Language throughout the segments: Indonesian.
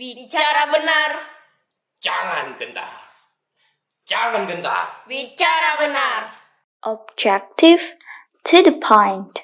Bicara benar. Jangan gentar. Jangan gentar. Bicara benar. Objective, to the point.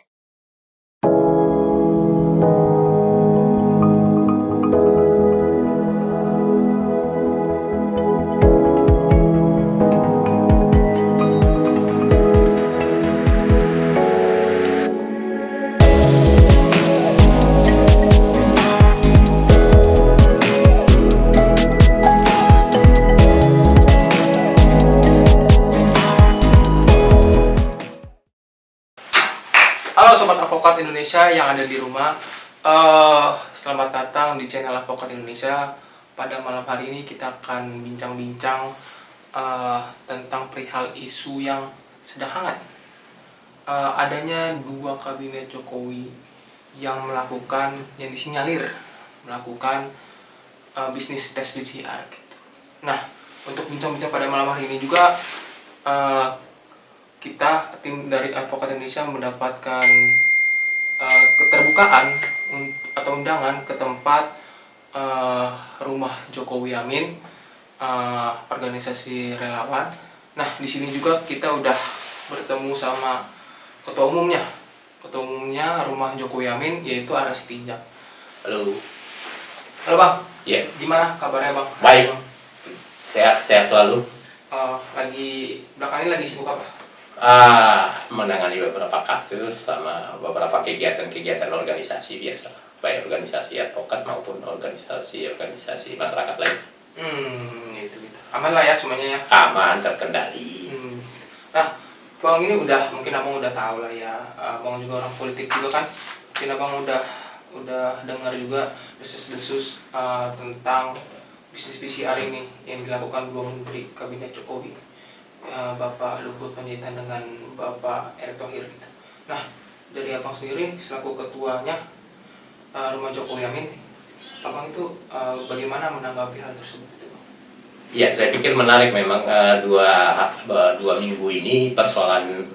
Halo Sobat Advokat Indonesia yang ada di rumah, selamat datang di channel Advokat Indonesia. Pada malam hari ini kita akan bincang-bincang tentang perihal isu yang sedang hangat. Adanya dua kabinet Jokowi yang disinyalir melakukan bisnis tes PCR gitu. Nah, untuk bincang-bincang pada malam hari ini juga kita tim dari Advokat Indonesia mendapatkan keterbukaan atau undangan ke tempat rumah Jokowi Amin, organisasi relawan. Nah, di sini juga kita udah bertemu sama ketua umumnya rumah Jokowi Amin, yaitu Aras Tinjak. Halo. Halo Bang. Ya. Gimana kabarnya Bang? Baik. Sehat selalu. Belakangan ini lagi sibuk apa? Menangani beberapa kasus sama beberapa kegiatan organisasi biasa, baik organisasi advokat maupun organisasi masyarakat lain. Gitu. Aman lah ya semuanya ya. Aman, terkendali. Nah, Bang ini mungkin Abang udah tahu lah ya. Abang juga orang politik juga kan. Mungkin Abang udah dengar juga desus-desus tentang bisnis PCR ini yang dilakukan dua menteri kabinet Jokowi, Bapak Luhut Panjaitan dengan Bapak Erick Thohir gitu. Nah, dari Abang sendiri selaku ketuanya rumah Jokowi Amin, Abang itu bagaimana menanggapi hal tersebut? Ya, saya pikir menarik memang dua minggu ini persoalan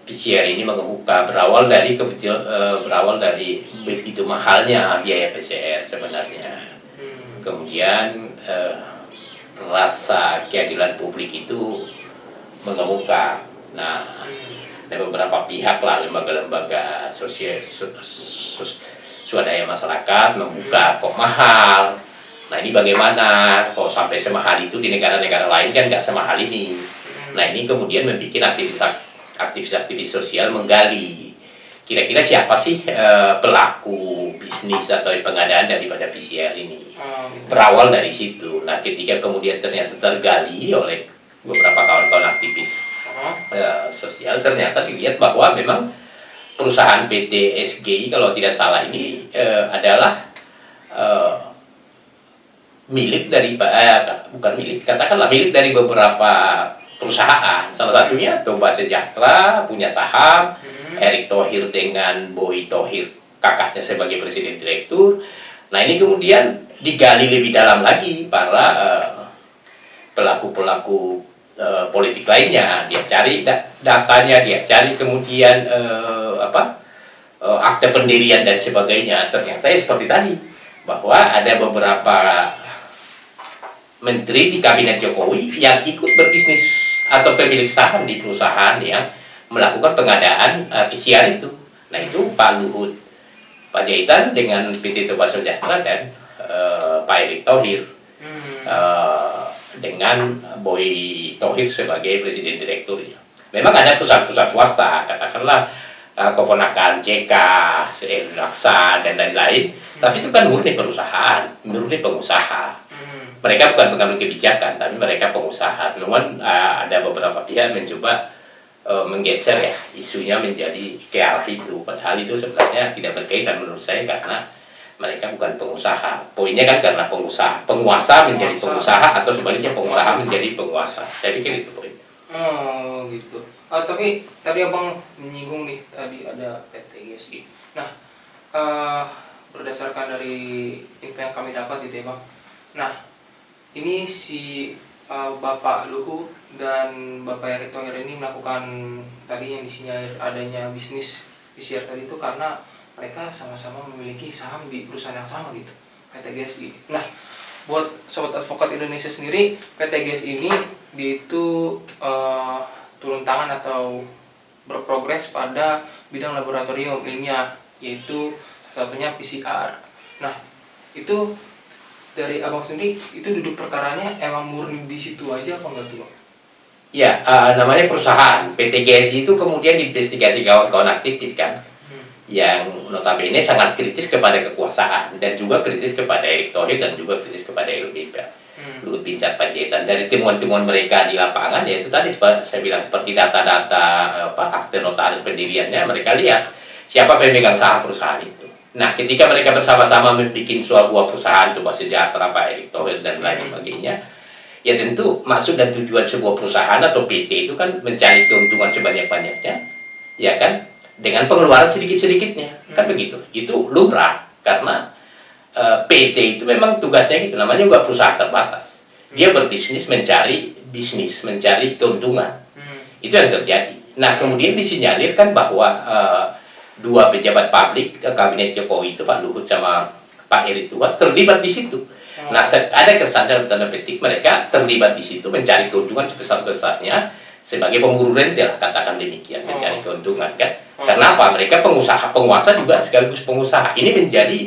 PCR ini mengemuka, berawal dari begitu mahalnya biaya PCR sebenarnya. Kemudian rasa keadilan publik itu mengemuka. Nah, ada beberapa pihak lah, lembaga-lembaga swadaya masyarakat membuka kok mahal. Nah, ini bagaimana kok sampai semahal itu di negara-negara lain kan nggak semahal ini. Nah, ini kemudian membuat aktivis sosial menggali kira-kira siapa sih pelaku bisnis atau pengadaan daripada PCR ini. Berawal dari situ. Nah, ketika kemudian ternyata tergali oleh beberapa kawan-kawan aktivis sosial, ternyata dilihat bahwa memang perusahaan PT SGI kalau tidak salah ini adalah milik dari beberapa perusahaan. Salah satunya Toba Sejahtera punya saham, Erick Thohir dengan Boy Thohir kakaknya sebagai presiden direktur. Nah, ini kemudian digali lebih dalam lagi para pelaku-pelaku politik lainnya. Dia cari datanya, dia cari kemudian akte pendirian dan sebagainya. Ternyata ya seperti tadi, bahwa ada beberapa menteri di kabinet Jokowi yang ikut berbisnis atau pemilik saham di perusahaan yang melakukan pengadaan PCR itu. Nah, itu Pak Luhut Panjaitan dengan PT Toba Sejahtera dan Pak Erick Thohir dengan Boy Thohir sebagai presiden direktur. Memang ada perusahaan-perusahaan swasta, katakanlah keponakan JK, CL Laksa dan lain-lain, tapi itu kan murni perusahaan, murni pengusaha. Mereka bukan pengambil kebijakan, tapi mereka pengusaha. Namun ada beberapa pihak mencoba menggeser ya isunya menjadi ke arah itu, padahal itu sebenarnya tidak berkaitan menurut saya, karena mereka bukan pengusaha. Poinnya kan karena penguasa menjadi pengusaha atau sebaliknya pengusaha menjadi penguasa. Saya pikir itu poin. Gitu. Tapi tadi Abang menyinggung nih, tadi ada PT ISG. Nah, berdasarkan dari info yang kami dapat gitu ya Bang. Nah, ini si Bapak Luhut dan Bapak Erick Thohir ini melakukan tadi yang disinyalir adanya bisnis PCR tadi itu karena mereka sama-sama memiliki saham di perusahaan yang sama gitu. PT GSI. Nah, buat sobat advokat Indonesia sendiri, PT GSI ini dia itu turun tangan atau berprogres pada bidang laboratorium ilmiah, yaitu salah satunya PCR. Nah, itu dari abang sendiri itu duduk perkaranya emang murni di situ aja apa enggak tuh, Bang? Ya, namanya perusahaan PT GSI itu kemudian diinvestigasi kawan-kawan aktivis kan, yang notabene sangat kritis kepada kekuasaan dan juga kritis kepada Erick Thohir dan juga kritis kepada LBP, Luhut Binsar Panjaitan. Dari temuan-temuan mereka di lapangan, ya itu tadi saya bilang seperti data-data akte notaris pendiriannya, mereka lihat siapa pemegang saham perusahaan itu. Nah, ketika mereka bersama-sama membuat sebuah perusahaan Tuba Sejahtera, Pak Erick Thohir dan lain sebagainya, ya tentu maksud dan tujuan sebuah perusahaan atau PT itu kan mencari keuntungan sebanyak-banyaknya, ya kan, dengan pengeluaran sedikit-sedikitnya, kan begitu. Itu lumrah karena PT itu memang tugasnya gitu, namanya juga perusahaan terbatas. Dia berbisnis mencari keuntungan. Itu yang terjadi. Nah, kemudian disinyalir bahwa dua pejabat publik kabinet Jokowi itu Pak Luhut sama Pak Erick Thohir terlibat di situ. Nah, ada kesan dalam tanda petik mereka terlibat di situ mencari keuntungan sebesar-besarnya sebagai pemburu rente lah, katakan demikian, mencari keuntungan kan. Karena apa? Mereka penguasa juga sekaligus pengusaha. Ini menjadi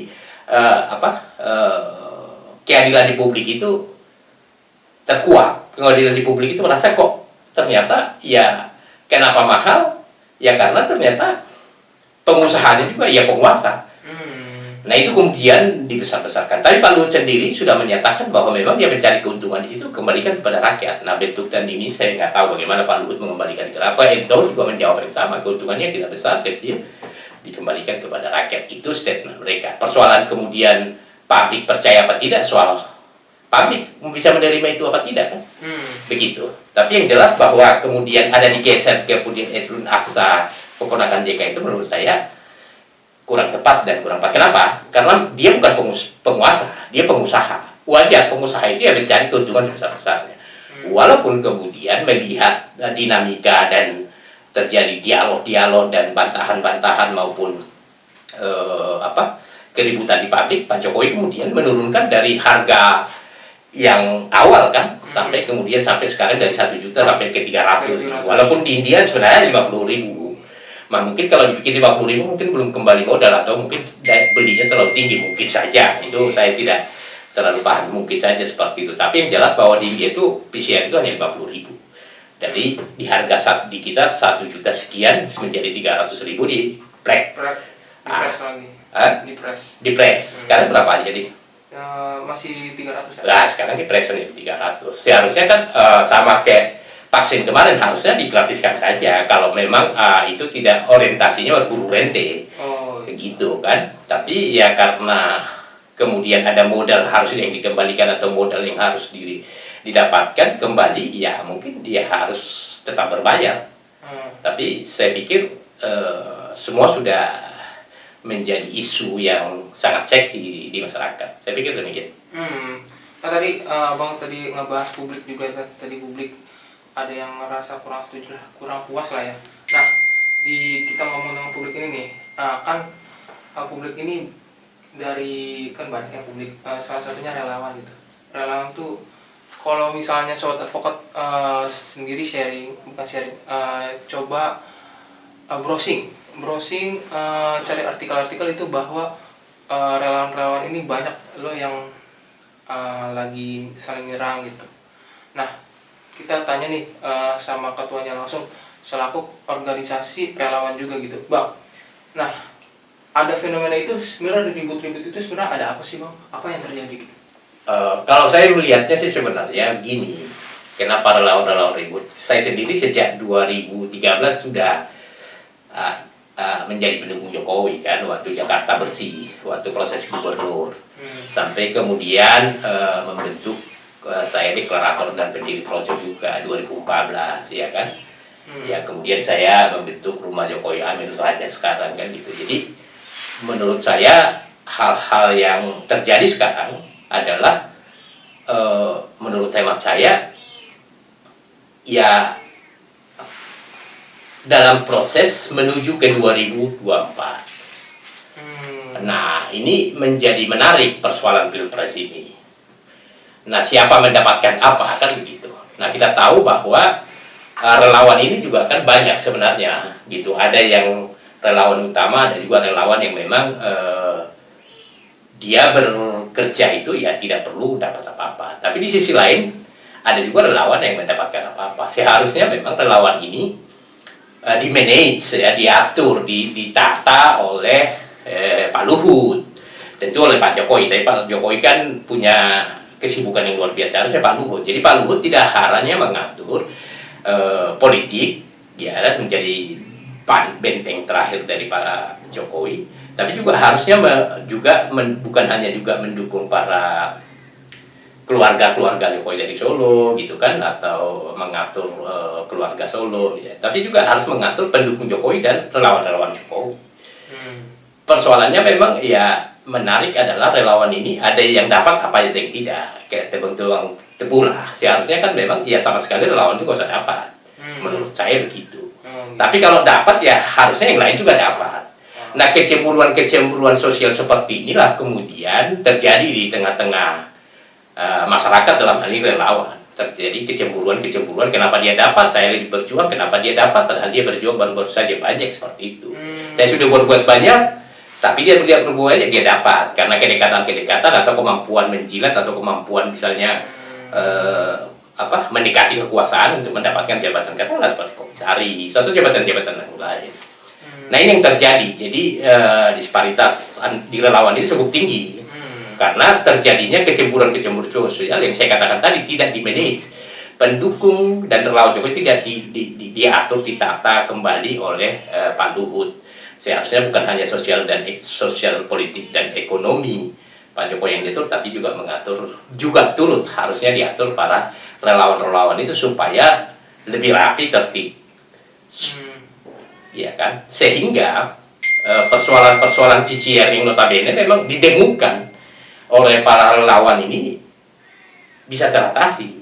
keadilan di publik itu terkuak. Keadilan di publik itu merasa kok ternyata ya kenapa mahal? Ya karena ternyata pengusahanya juga ya penguasa. Nah, itu kemudian dibesar-besarkan. Tapi Pak Luhut sendiri sudah menyatakan bahwa memang dia mencari keuntungan di situ, kembalikan kepada rakyat. Nah, bentuk dan ini saya nggak tahu bagaimana Pak Luhut mengembalikan ke apa. Erick Thohir juga menjawab yang sama, keuntungannya tidak besar, kecil, dikembalikan kepada rakyat. Itu statement mereka. Persoalan kemudian publik percaya apa tidak, soal publik bisa menerima itu apa tidak kan? Begitu. Tapi yang jelas bahwa kemudian ada digeser kemudian Edwin Aksa, keponakan JK itu menurut saya kurang tepat dan kurang tepat. Kenapa? Karena dia bukan penguasa, dia pengusaha. Wajar pengusaha itu ya mencari keuntungan sebesar-besarnya. Walaupun kemudian melihat dinamika dan terjadi dialog-dialog dan bantahan-bantahan maupun keributan di publik, Pak Jokowi kemudian menurunkan dari harga yang awal kan sampai sekarang dari 1 juta sampai ke 300. Walaupun di India sebenarnya 50.000. Nah, mungkin kalau dibikin 50.000 mungkin belum kembali modal atau mungkin belinya terlalu tinggi, mungkin saja. Itu saya tidak terlalu paham, mungkin saja seperti itu. Tapi yang jelas bahwa di India itu PCR itu hanya 50.000. Dari di harga di kita 1 juta sekian menjadi 300.000 di press lagi. Di press. Sekarang berapa aja jadi? Masih 300 ya? Nah, sekarang di press menjadi 300. Seharusnya kan sama kayak vaksin kemarin, harusnya digratiskan saja kalau memang itu tidak orientasinya berburu rente, gitu kan. Tapi ya karena kemudian ada modal harus yang dikembalikan atau modal yang harus didapatkan kembali, ya mungkin dia harus tetap berbayar. Tapi saya pikir semua sudah menjadi isu yang sangat seksi di masyarakat. Saya pikir demikian. Nah, tadi Bang tadi ngebahas publik juga, tadi publik ada yang ngerasa kurang setuju lah, kurang puas lah ya. Nah, kita ngomong dengan publik ini nih, kan publik ini dari kan banyak yang publik, salah satunya relawan gitu. Relawan tuh kalau misalnya sobat advokat sendiri coba browsing cari artikel-artikel itu bahwa relawan-relawan ini banyak loh yang lagi saling nyerang gitu. Nah, kita tanya nih sama ketuanya langsung selaku organisasi relawan juga gitu, Bang. Nah, ada fenomena itu sebenarnya ribut-ribut itu sebenarnya ada apa sih, Bang? Apa yang terjadi gitu? Kalau saya melihatnya sih sebenarnya gini, kenapa relawan-relawan ribut? Saya sendiri sejak 2013 sudah menjadi pendukung Jokowi kan, waktu Jakarta Bersih, waktu proses gubernur, sampai kemudian membentuk saya deklarator dan pendiri Projo juga 2014 ya kan. Ya kemudian saya membentuk Rumah Jokowi Amin Raja sekarang kan gitu. Jadi menurut saya hal-hal yang terjadi sekarang adalah menurut hemat saya ya dalam proses menuju ke 2024. Nah, ini menjadi menarik persoalan pilpres ini. Nah, siapa mendapatkan apa, kan begitu. Nah, kita tahu bahwa relawan ini juga kan banyak sebenarnya, gitu. Ada yang relawan utama, ada juga relawan yang memang dia bekerja itu ya tidak perlu dapat apa-apa. Tapi di sisi lain, ada juga relawan yang mendapatkan apa-apa. Seharusnya memang relawan ini di-manage, ya, diatur, ditata oleh Pak Luhut, tentu oleh Pak Jokowi. Tapi Pak Jokowi kan punya kesibukan yang luar biasa, harusnya Pak Luhut. Jadi Pak Luhut tidak hanya mengatur politik, ya, menjadi benteng terakhir dari Pak Jokowi, tapi juga harusnya bukan hanya juga mendukung para keluarga Jokowi dari Solo, gitu kan, atau mengatur keluarga Solo, ya. Tapi juga harus mengatur pendukung Jokowi dan relawan-relawan Jokowi. Persoalannya memang ya menarik adalah relawan ini ada yang dapat apa ada yang tidak, kayak tebang tebu lah. Seharusnya kan memang ya sama sekali relawan itu gak usah dapat, menurut saya begitu. Tapi kalau dapat ya harusnya yang lain juga dapat. Nah, kecemburuan sosial seperti inilah kemudian terjadi di tengah-tengah masyarakat, dalam hal ini relawan. Terjadi kecemburuan kenapa dia dapat, saya lebih berjuang, kenapa dia dapat, padahal dia berjuang baru-baru saja, banyak seperti itu. Saya sudah berbuat banyak, tapi dia berbuat banyak, dia dapat karena kedekatan atau kemampuan menjilat atau kemampuan misalnya mendekati kekuasaan untuk mendapatkan jabatan, katakanlah seperti komisaris atau jabatan-jabatan lain. Nah, ini yang terjadi. Jadi disparitas di relawan ini cukup tinggi. Karena terjadinya kecemburuan sosial yang saya katakan tadi tidak di-manage. Pendukung dan relawan Jokowi tidak diatur, ditata kembali oleh Pak Luhut. Seharusnya bukan hanya sosial politik dan ekonomi Pak Jokowi yang diatur, tapi juga turut harusnya diatur para relawan-relawan itu supaya lebih rapi, tertib. Ya kan? Sehingga persoalan-persoalan PCR yang notabene memang didengungkan oleh para relawan ini bisa teratasi,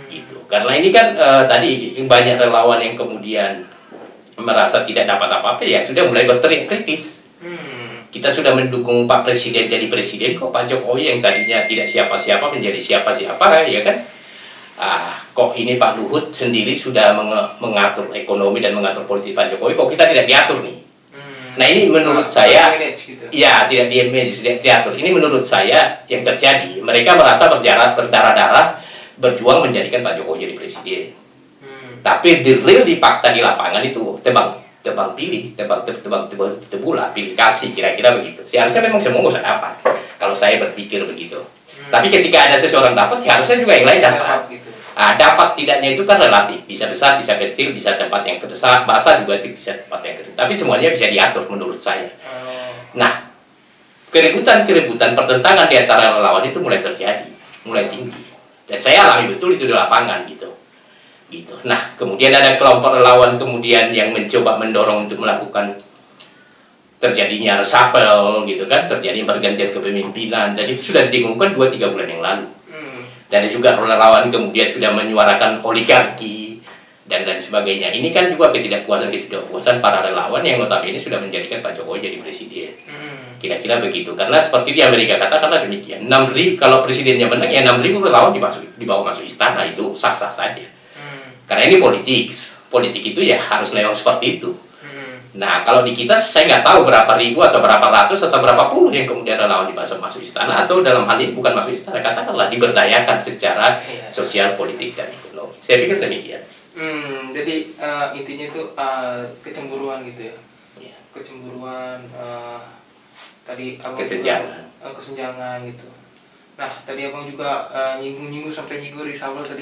gitu. Karena ini kan tadi banyak relawan yang kemudian merasa tidak dapat apa-apa, ya sudah mulai berteriak kritis. Kita sudah mendukung Pak Presiden jadi presiden, kok Pak Jokowi yang tadinya tidak siapa-siapa menjadi siapa-siapa, ya kan? Kok ini Pak Luhut sendiri sudah mengatur ekonomi dan mengatur politik Pak Jokowi, kok kita tidak diatur nih? Nah, ini menurut saya, ya tidak diatur. Ini menurut saya yang terjadi. Mereka merasa berdarah-darah berjuang menjadikan Pak Jokowi jadi presiden. Tapi di fakta di lapangan itu tebang tebulah, pilih kasih, kira-kira begitu. Seharusnya memang semua nggak usah dapat. Kalau saya berpikir begitu. Tapi ketika ada seseorang dapat, harusnya juga yang lain dapat. Dapat tidaknya itu kan relatif, bisa besar, bisa kecil, bisa tempat yang basah juga bisa tempat yang kering. Tapi semuanya bisa diatur menurut saya. Nah, keributan pertentangan di antara relawan itu mulai terjadi, mulai tinggi. Dan saya alami betul itu di lapangan gitu. Nah, kemudian ada kelompok relawan kemudian yang mencoba mendorong untuk melakukan terjadinya reshuffle gitu kan, terjadi pergantian kepemimpinan, dan itu sudah didengungkan 2-3 bulan yang lalu. Dan ada juga relawan kemudian sudah menyuarakan oligarki dan lain sebagainya. Ini kan juga ketidakpuasan para relawan yang notabene sudah menjadikan Pak Jokowi jadi presiden. Kira-kira begitu. Karena seperti di Amerika katakanlah demikian. 6.000 kalau presidennya menang ya 6.000 relawan dibawa masuk istana, itu sah-sah saja. Karena ini politik. Politik itu ya harus memang seperti itu. Nah, kalau di kita saya nggak tahu berapa ribu atau berapa ratus atau berapa puluh yang kemudian relawan masuk istana, atau dalam hal ini bukan masuk istana, katakanlah diberdayakan secara sosial, politik, dan ekonomi. Saya pikir demikian. Jadi intinya itu kecemburuan gitu ya. Kecemburuan tadi abang kesenjangan gitu. Nah, tadi abang juga nyinggung sampai reshuffle tadi.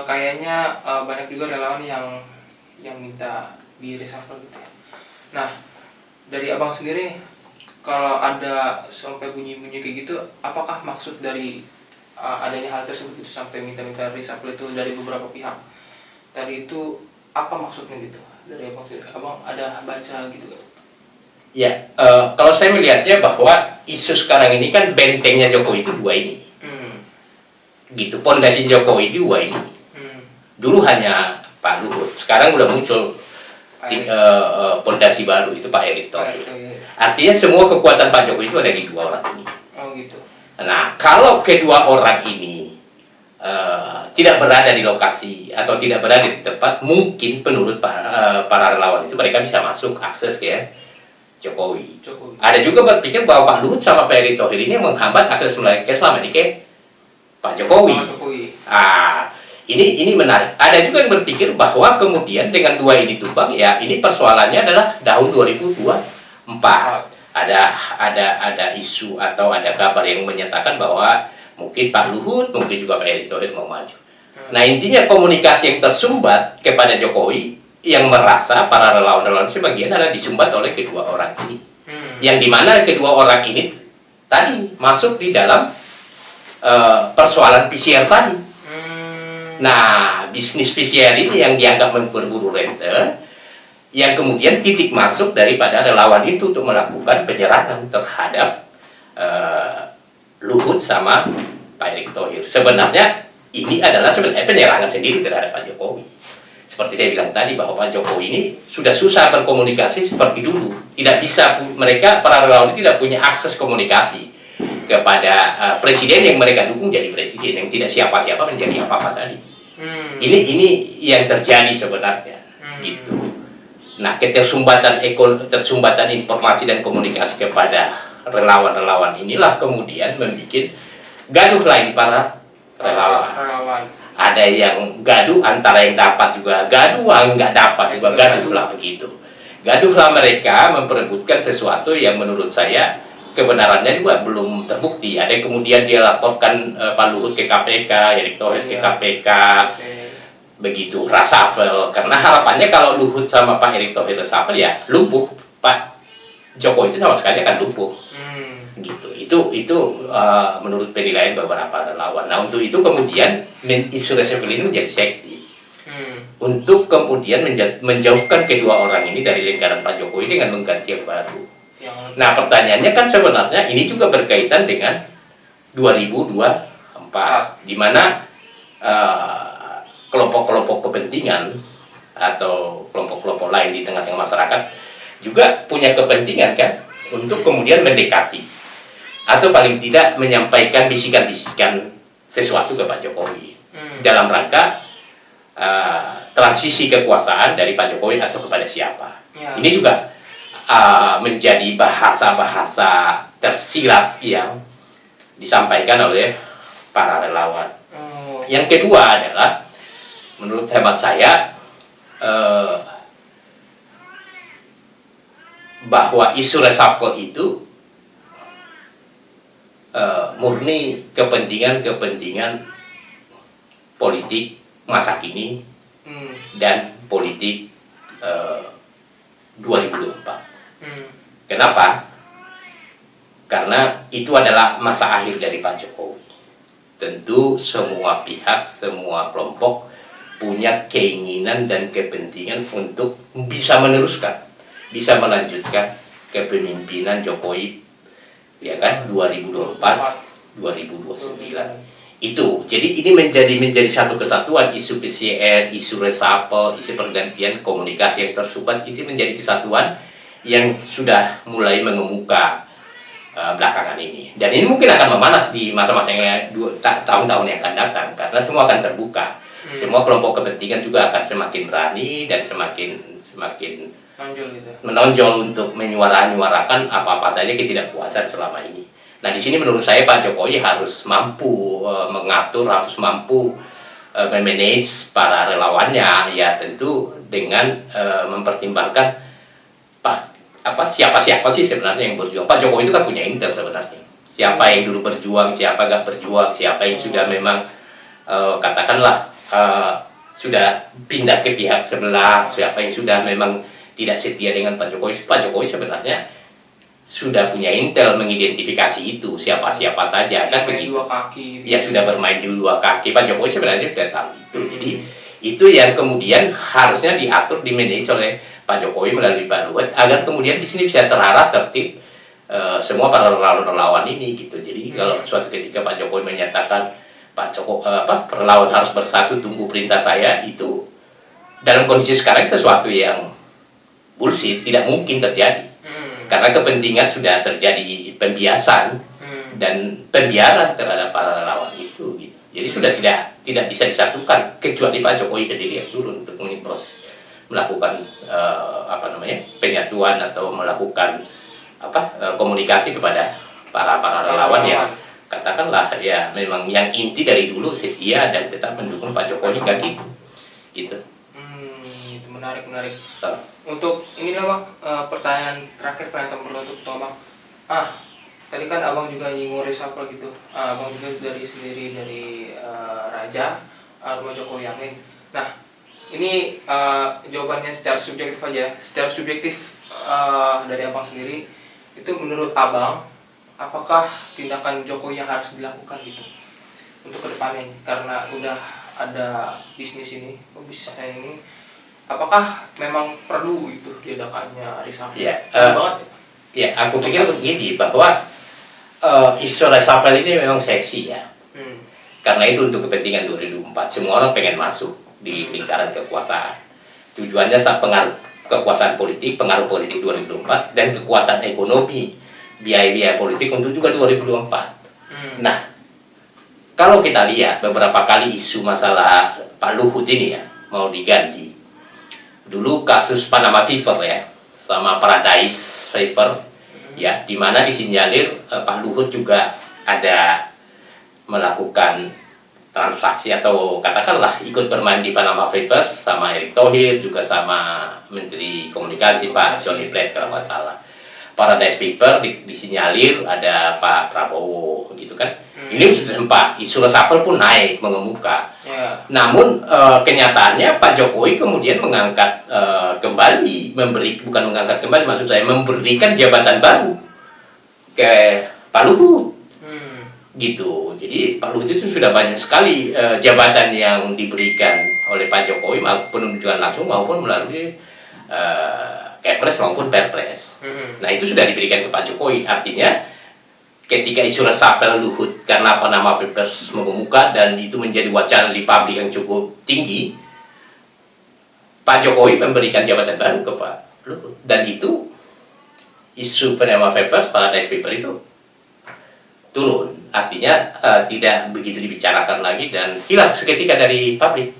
Kayaknya banyak juga relawan yang minta di reshuffle gitu ya. Nah, dari abang sendiri, kalau ada sampai bunyi-bunyi kayak gitu, apakah maksud dari adanya hal tersebut itu sampai minta-minta reshuffle itu dari beberapa pihak? Tadi itu apa maksudnya gitu dari abang sendiri? Abang ada baca gitu gak? Ya, kalau saya melihatnya bahwa isu sekarang ini kan bentengnya Jokowi itu dua ini. Gitu, pondasi Jokowi dua ini. Dulu hanya Pak Luhut, sekarang udah muncul pondasi baru itu Pak Erick Thohir. Thohir. Artinya semua kekuatan Pak Jokowi itu ada di dua orang ini. Oh gitu. Nah, kalau kedua orang ini tidak berada di lokasi atau tidak berada di tempat, mungkin menurut para relawan itu mereka bisa masuk akses ke Jokowi. Ada juga berpikir bahwa Pak Luhut sama Pak Erick Thohir ini menghambat akses mereka selama ini ke Pak Jokowi. Ini menarik. Ada juga yang berpikir bahwa kemudian dengan dua ini tumbang, ya ini persoalannya adalah tahun 2024. Ada isu atau ada kabar yang menyatakan bahwa mungkin Pak Luhut, mungkin juga Pak Erick Thohir mau maju. Nah, intinya komunikasi yang tersumbat kepada Jokowi yang merasa para relawan-relawan sebagian adalah disumbat oleh kedua orang ini. Yang dimana kedua orang ini tadi masuk di dalam persoalan PCR tadi. Nah, bisnis PCR ini yang dianggap berburu rente, yang kemudian titik masuk daripada relawan itu untuk melakukan penyerangan terhadap Luhut sama Pak Erick Thohir. Sebenarnya ini adalah penyerangan sendiri terhadap Pak Jokowi. Seperti saya bilang tadi bahwa Pak Jokowi ini sudah susah berkomunikasi seperti dulu. Tidak bisa, mereka para relawan tidak punya akses komunikasi kepada presiden yang mereka dukung jadi presiden, yang tidak siapa-siapa menjadi apa-apa tadi. Ini yang terjadi sebenarnya, gitu. Nah, ketersumbatan informasi dan komunikasi kepada relawan-relawan inilah kemudian membuat gaduh lain para relawan. Ada yang gaduh antara yang dapat juga gaduh, yang nggak dapat juga gaduh lah begitu. Gaduhlah mereka memperebutkan sesuatu yang menurut saya kebenarannya juga belum terbukti. Ada yang kemudian dia laporkan Pak Luhut ke KPK, Erick Thohir ke KPK, begitu reshuffle. Karena harapannya kalau Luhut sama Pak Erick Thohir reshuffle ya lumpuh, Pak Jokowi itu sama sekali akan lumpuh. Gitu. Itu menurut penilaian beberapa relawan. Nah, untuk itu kemudian isu reshuffle ini menjadi seksi. Untuk kemudian menjauhkan kedua orang ini dari lingkaran Pak Jokowi dengan mengganti yang baru. Nah, pertanyaannya kan sebenarnya ini juga berkaitan dengan 2024, di mana kelompok-kelompok kepentingan atau kelompok-kelompok lain di tengah-tengah masyarakat juga punya kepentingan kan untuk kemudian mendekati atau paling tidak menyampaikan bisikan-bisikan sesuatu ke Pak Jokowi dalam rangka transisi kekuasaan dari Pak Jokowi atau kepada siapa. Ini juga menjadi bahasa-bahasa tersirat yang disampaikan oleh para relawan. Yang kedua adalah menurut hemat saya bahwa isu reshuffle itu murni kepentingan politik masa kini dan politik 2024. Kenapa? Karena itu adalah masa akhir dari Pak Jokowi. Tentu semua pihak, semua kelompok punya keinginan dan kepentingan untuk bisa meneruskan, bisa melanjutkan kepemimpinan Jokowi, ya kan, 2024, 2029. Itu, jadi ini menjadi satu kesatuan. Isu PCR, isu reshuffle, isu pergantian komunikasi yang tersumbat itu menjadi kesatuan yang sudah mulai mengemuka belakangan ini. Dan ini mungkin akan memanas di masa-masa tahun-tahun yang akan datang, karena semua akan terbuka. Semua kelompok kepentingan juga akan semakin berani dan semakin menonjol untuk menyuarakan apa-apa saja ketidakpuasan selama ini. Nah, di sini menurut saya Pak Jokowi harus mampu mengatur, harus mampu memanage para relawannya, ya tentu dengan mempertimbangkan siapa sih sebenarnya yang berjuang. Pak Jokowi itu kan punya intel sebenarnya. Siapa yang dulu berjuang, siapa gak berjuang, siapa yang sudah memang katakanlah sudah pindah ke pihak sebelah, siapa yang sudah memang tidak setia dengan Pak Jokowi. Pak Jokowi sebenarnya sudah punya intel mengidentifikasi itu siapa-siapa saja kan begitu. Ya sudah bermain di dua kaki. Pak Jokowi sebenarnya sudah tahu itu. Jadi itu yang kemudian harusnya diatur, dimanage oleh Pak Jokowi melalui Pak Luhut agar kemudian di sini bisa terarah tertib semua para relawan ini gitu. Jadi kalau suatu ketika Pak Jokowi menyatakan relawan harus bersatu tunggu perintah saya, itu dalam kondisi sekarang sesuatu yang bullshit, tidak mungkin terjadi. Hmm. Karena kepentingan sudah terjadi pembiasan dan pembiaran terhadap para relawan itu gitu. Jadi sudah tidak bisa disatukan kecuali Pak Jokowi sendiri yang turun untuk proses melakukan penyatuan atau melakukan komunikasi kepada para relawan yang katakanlah ya memang yang inti dari dulu setia dan tetap mendukung Pak Jokowi kan gitu. Itu menarik. Untuk inilah Bang, pertanyaan terakhir untuk Bang. Tadi kan abang juga nyinggung reshuffle gitu. Abang juga dari Raja rumah Jokowi Amin. Nah, ini jawabannya secara subjektif aja. Secara subjektif dari abang sendiri, itu menurut abang, apakah tindakan Jokowi yang harus dilakukan gitu untuk kedepannya? Karena udah ada bisnis ini, apakah memang perlu itu diadakannya reshuffle? Banget. Ya, aku pikir begini bahwa isu reshuffle ini memang seksi ya. Karena itu untuk kepentingan 2024. Semua orang pengen masuk di lingkaran kekuasaan. Tujuannya saat pengaruh kekuasaan politik, pengaruh politik 2024 dan kekuasaan ekonomi, biaya-biaya politik untuk juga 2024. Nah, kalau kita lihat beberapa kali isu masalah Pak Luhut ini ya mau diganti. Dulu kasus Panama Paper ya, sama Paradise Paper. Ya, di mana disinyalir Pak Luhut juga ada melakukan transaksi atau katakanlah ikut bermain di Panama Papers sama Erick Thohir, juga sama Menteri Komunikasi Pak Johnny Plate kalau nggak salah. Paradise Paper disinyalir ada Pak Prabowo gitu kan. Ini sudah sempat isu reshuffle pun naik mengemuka. Namun kenyataannya Pak Jokowi kemudian mengangkat kembali, maksud saya memberikan jabatan baru ke Pak Luhut. Gitu. Jadi Pak Luhut itu sudah banyak sekali jabatan yang diberikan oleh Pak Jokowi penunjukan langsung maupun melalui Kepres maupun Perpres. Nah, itu sudah diberikan ke Pak Jokowi. Artinya ketika isu reshuffle Luhut karena Panama Papers mengemuka dan itu menjadi wacana di publik yang cukup tinggi, Pak Jokowi memberikan jabatan baru ke Pak Luhut. Dan itu isu Panama Papers, Paradise Paper itu turun. Artinya tidak begitu dibicarakan lagi dan hilang seketika dari publik.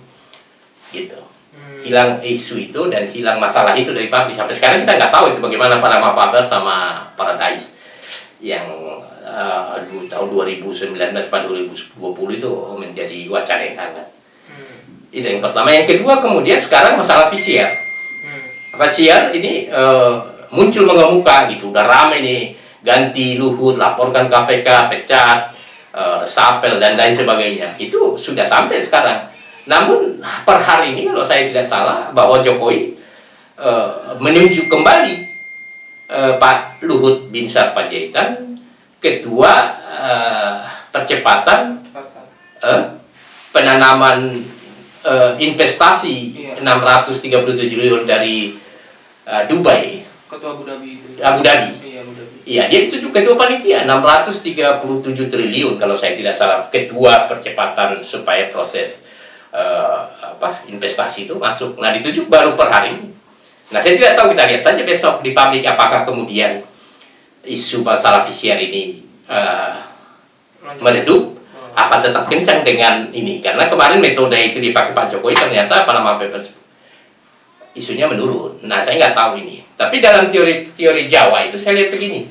Gitu. Hilang isu itu dan hilang masalah itu dari publik. Sampai sekarang kita nggak tahu itu bagaimana Panama Papers sama Paradise yang tahun 2019 pada 2020 itu menjadi wacana yang hangat. Itu yang pertama. Yang kedua kemudian sekarang masalah PCR. PCR ini muncul mengemuka gitu, udah rame nih, ganti Luhut, laporkan KPK, pecat, reshuffle dan lain sebagainya. Itu sudah sampai sekarang. Namun per hari ini kalau saya tidak salah bahwa Jokowi menunjuk kembali Pak Luhut Binsar Panjaitan ketua percepatan penanaman investasi 637 triliun dari Dubai. Ketua Abu Dhabi. Abu Dhabi. Iya, Abu Dhabi. Iya, dia itu ketua panitia 637 triliun kalau saya tidak salah, ketua percepatan supaya proses investasi itu masuk. Nah, ditunjuk baru per hari ini. Nah, saya tidak tahu, kita lihat saja besok di publik apakah kemudian isu masalah PCR ini meredup, apa tetap kencang dengan ini. Karena kemarin metode itu dipakai Pak Jokowi ternyata Panama Papers isunya menurun. Nah, saya nggak tahu ini. Tapi dalam teori Jawa itu saya lihat begini.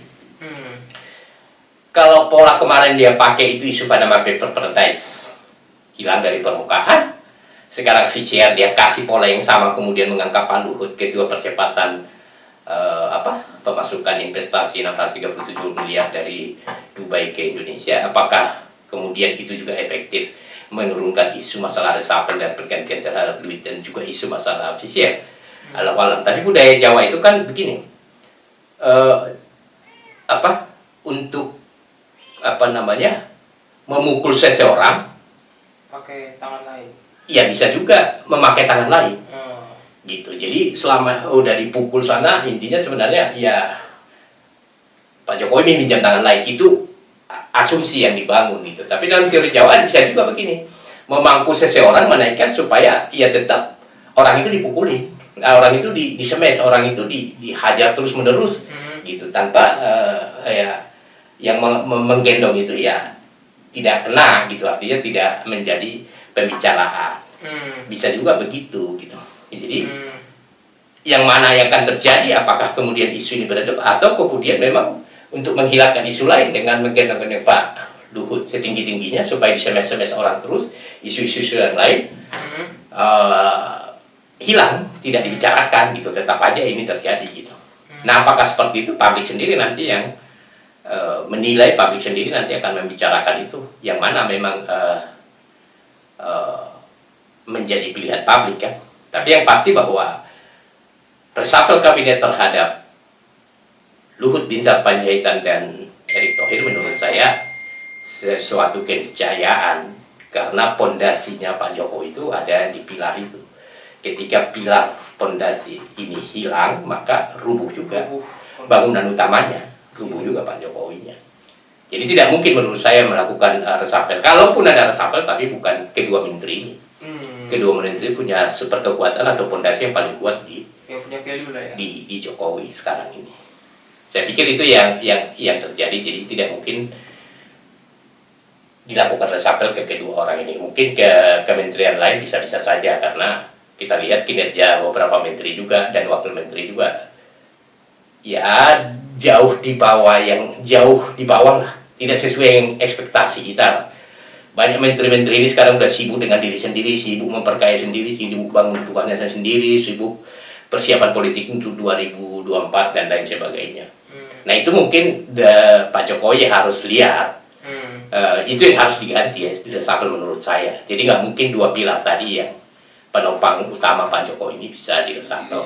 Kalau pola kemarin dia pakai itu isu Panama Papers Paradise hilang dari permukaan, sekarang VCR dia kasih pola yang sama kemudian mengangkat Pak Luhut ketua percepatan pemasukan investasi 637 miliar dari Dubai ke Indonesia. Apakah kemudian itu juga efektif menurunkan isu masalah reshuffle dan pergantian terhadap duit dan juga isu masalah VCR? Alam-alam. Tapi budaya Jawa itu kan begini, untuk memukul seseorang pakai tangan lain. Ya bisa juga memakai tangan lain. Gitu. Jadi selama udah dipukul sana, intinya sebenarnya ya Pak Jokowi meminjam tangan lain. Itu asumsi yang dibangun gitu. Tapi dalam teori Jawa bisa juga begini, memangku seseorang menaikkan supaya ia tetap orang itu dipukulin. Nah, orang itu di-smash, orang itu dihajar terus menerus gitu tanpa ya yang menggendong itu ya tidak kena gitu, artinya tidak menjadi pembicaraan. Bisa juga begitu gitu. Jadi yang mana yang akan terjadi, apakah kemudian isu ini beredar atau kemudian memang untuk menghilangkan isu lain dengan menggendong Pak Luhut setinggi-tingginya supaya disemes-semes orang terus, isu-isu yang lain hilang, tidak dibicarakan gitu, tetap aja ini terjadi gitu. Nah, apakah seperti itu, publik sendiri nanti yang menilai, publik sendiri nanti akan membicarakan itu, yang mana memang menjadi pilihan publik kan. Tapi yang pasti bahwa reshuffle kabinet terhadap Luhut Binsar Panjaitan dan Erick Thohir menurut saya sesuatu keniscayaan, karena pondasinya Pak Jokowi itu ada di pilar itu. Ketika pilar pondasi ini hilang, maka rubuh juga bangunan utamanya, rubuh juga Pak Jokowinya. Jadi tidak mungkin menurut saya melakukan reshuffle. Kalaupun ada reshuffle, tapi bukan kedua menteri ini. Kedua menteri punya super kekuatan atau pondasi yang paling kuat yang punya value lah ya. di Jokowi sekarang ini. Saya pikir itu yang terjadi. Jadi tidak mungkin dilakukan reshuffle ke kedua orang ini. Mungkin ke kementerian lain bisa-bisa saja, karena kita lihat kinerja beberapa menteri juga dan wakil menteri juga ya jauh di bawah lah, tidak sesuai yang ekspektasi kita. Banyak menteri-menteri ini sekarang udah sibuk dengan diri sendiri, sibuk memperkaya sendiri, sibuk bangun tugasnya sendiri, sibuk persiapan politik untuk 2024 dan lain sebagainya. Nah, itu mungkin Pak Jokowi harus lihat. Itu yang harus diganti ya, reshuffle menurut saya. Jadi nggak mungkin dua pilar tadi yang penopang utama Pak Jokowi ini bisa direshuffle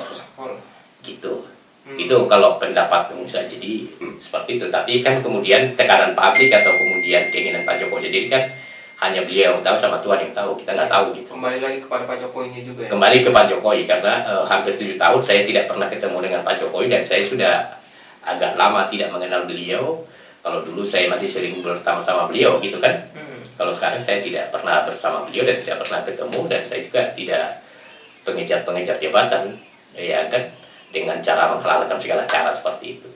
gitu. Itu kalau pendapat bisa jadi seperti itu. Tapi kan kemudian tekanan publik atau kemudian keinginan Pak Jokowi sendiri kan hanya beliau yang tahu, sama Tuhan yang tahu, kita nggak tahu gitu. Kembali lagi kepada Pak Jokowinya juga ya? Kembali ke Pak Jokowi, karena hampir 7 tahun saya tidak pernah ketemu dengan Pak Jokowi, dan saya sudah agak lama tidak mengenal beliau. Kalau dulu saya masih sering bersama beliau gitu kan. Kalau sekarang saya tidak pernah bersama beliau dan tidak pernah ketemu, dan saya juga tidak pengejar jabatan ya kan, dengan cara menghalalkan segala cara seperti itu.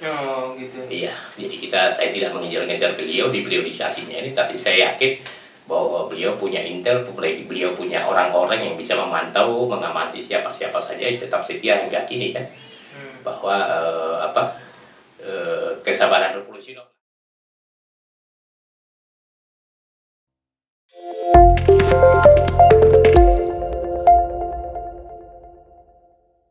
Oh gitu. Iya, jadi saya tidak mengejar-ngejar beliau di priorisasinya ini, tapi saya yakin bahwa beliau punya intel, beliau punya orang-orang yang bisa memantau, mengamati siapa-siapa saja, tetap setia hingga kini kan. Bahwa kesabaran revolusi